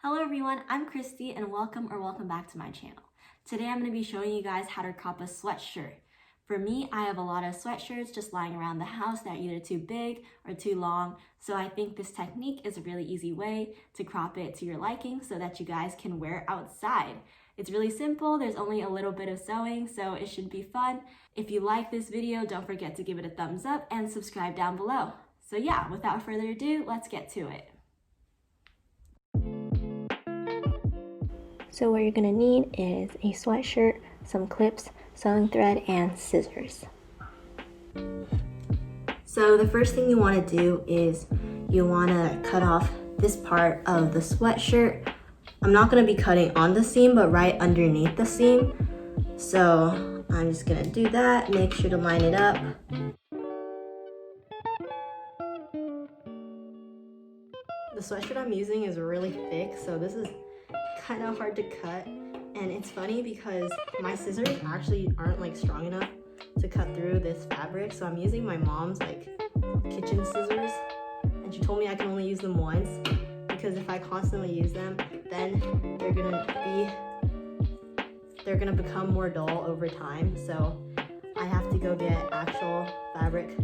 Hello everyone, I'm Kristy and welcome back to my channel. Today I'm going to be showing you guys how to crop a sweatshirt. For me, I have a lot of sweatshirts just lying around the house that are either too big or too long, so I think this technique is a really easy way to crop it to your liking so that you guys can wear it outside. It's really simple, there's only a little bit of sewing, so it should be fun. If you like this video, don't forget to give it a thumbs up and subscribe down below. So yeah, without further ado, let's get to it. So what you're going to need is a sweatshirt, some clips, sewing thread, and scissors. So the first thing you want to do is you want to cut off this part of the sweatshirt. I'm not going to be cutting on the seam, but right underneath the seam. So I'm just going to do that. Make sure to line it up. The sweatshirt I'm using is really thick, so this is kind of hard to cut, and it's funny because my scissors actually aren't like strong enough to cut through this fabric, so I'm using my mom's like kitchen scissors, and she told me I can only use them once because if I constantly use them, then they're gonna become more dull over time. So I have to go get actual fabric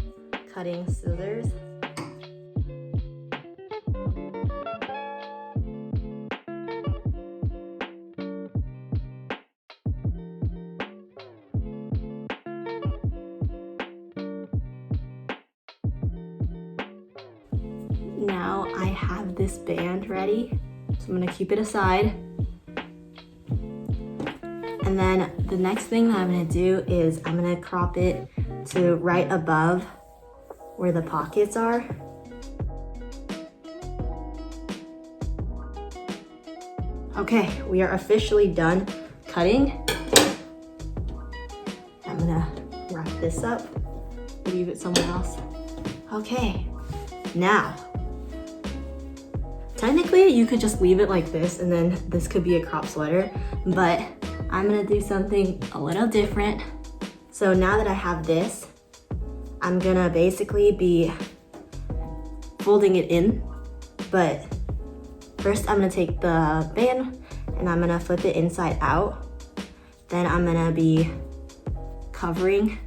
cutting scissors. Now I have this band ready, so I'm gonna keep it aside. And then the next thing that I'm gonna do is I'm gonna crop it to right above where the pockets are. Okay, we are officially done cutting. I'm gonna wrap this up, leave it somewhere else. Okay, now, technically, you could just leave it like this and then this could be a crop sweater, but I'm gonna do something a little different. So now that I have this, I'm gonna basically be folding it in, but first I'm gonna take the band and I'm gonna flip it inside out. Then I'm gonna be covering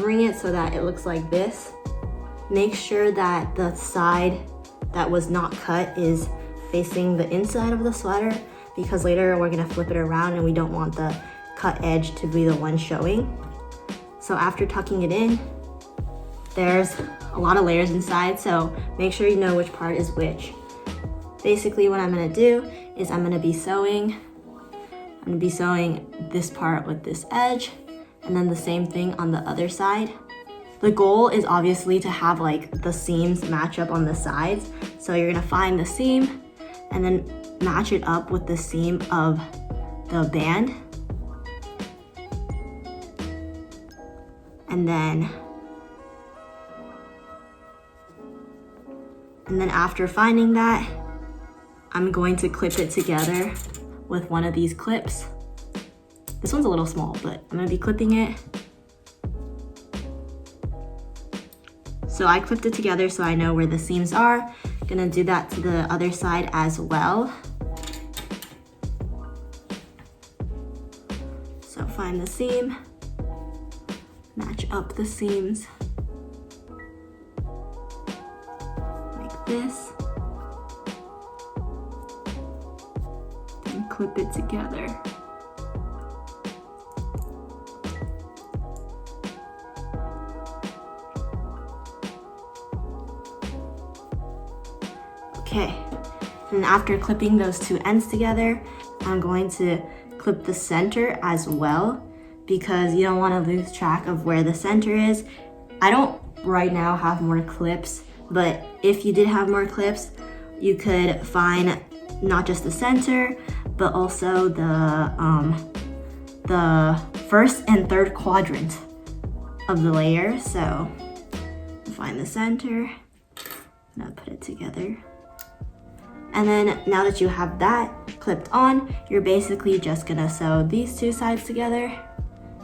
it so that it looks like this. Make sure that the side that was not cut is facing the inside of the sweater, because later we're gonna flip it around and we don't want the cut edge to be the one showing. So after tucking it in, there's a lot of layers inside, so make sure you know which part is which. Basically what I'm gonna do is I'm gonna be sewing this part with this edge, and then the same thing on the other side. The goal is obviously to have like the seams match up on the sides. So you're gonna find the seam and then match it up with the seam of the band. And then after finding that, I'm going to clip it together with one of these clips. This one's a little small, but I'm gonna be clipping it. So I clipped it together so I know where the seams are. Gonna do that to the other side as well. So find the seam, match up the seams like this, and clip it together. Okay, and after clipping those two ends together, I'm going to clip the center as well, because you don't want to lose track of where the center is. I don't right now have more clips, but if you did have more clips, you could find not just the center, but also the first and third quadrant of the layer. So find the center, and I'll put it together. And then now that you have that clipped on, you're basically just gonna sew these two sides together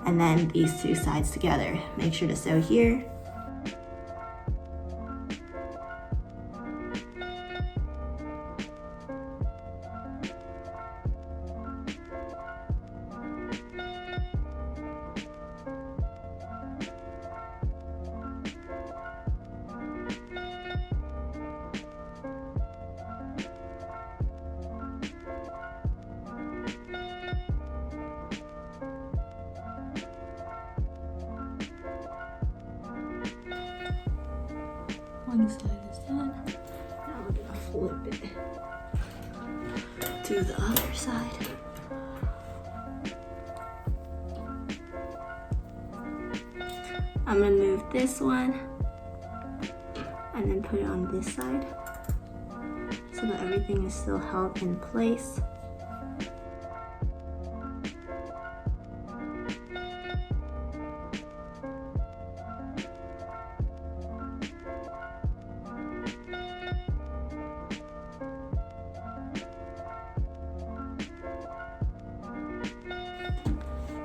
and then these two sides together. Make sure to sew here one side is done. Now we're gonna flip it to the other side. I'm gonna move this one and then put it on this side so that everything is still held in place.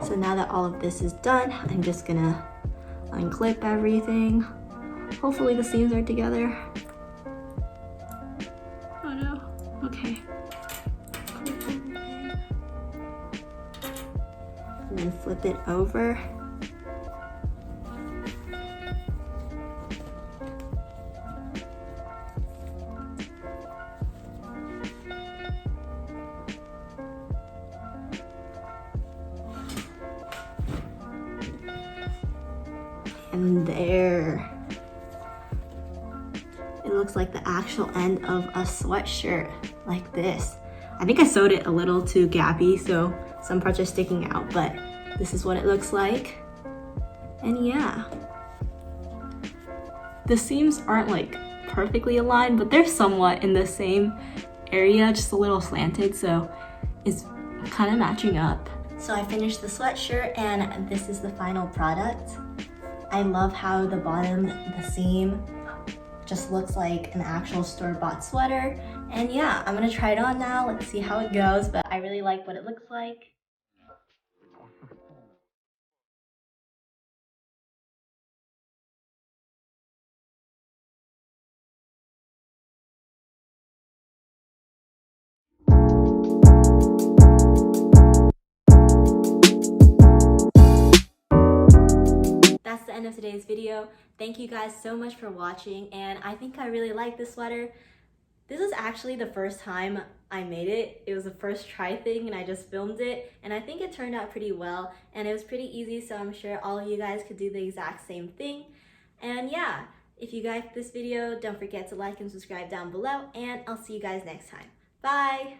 So now that all of this is done, I'm just gonna unclip everything. Hopefully the seams are together. Oh no, okay. Clip everything. And then flip it over. And there. It looks like the actual end of a sweatshirt, like this. I think I sewed it a little too gappy, so some parts are sticking out, but this is what it looks like. And yeah. The seams aren't like perfectly aligned, but they're somewhat in the same area, just a little slanted, so it's kind of matching up. So I finished the sweatshirt and this is the final product. I love how the bottom, the seam, just looks like an actual store-bought sweater. And yeah, I'm gonna try it on now. Let's see how it goes, but I really like what it looks like. That's the end of today's video. Thank you guys so much for watching, and I think I really like this sweater. This is actually the first time I made it. It was the first try thing and I just filmed it, and I think it turned out pretty well and it was pretty easy, so I'm sure all of you guys could do the exact same thing. And yeah, if you liked this video, don't forget to like and subscribe down below, and I'll see you guys next time. Bye!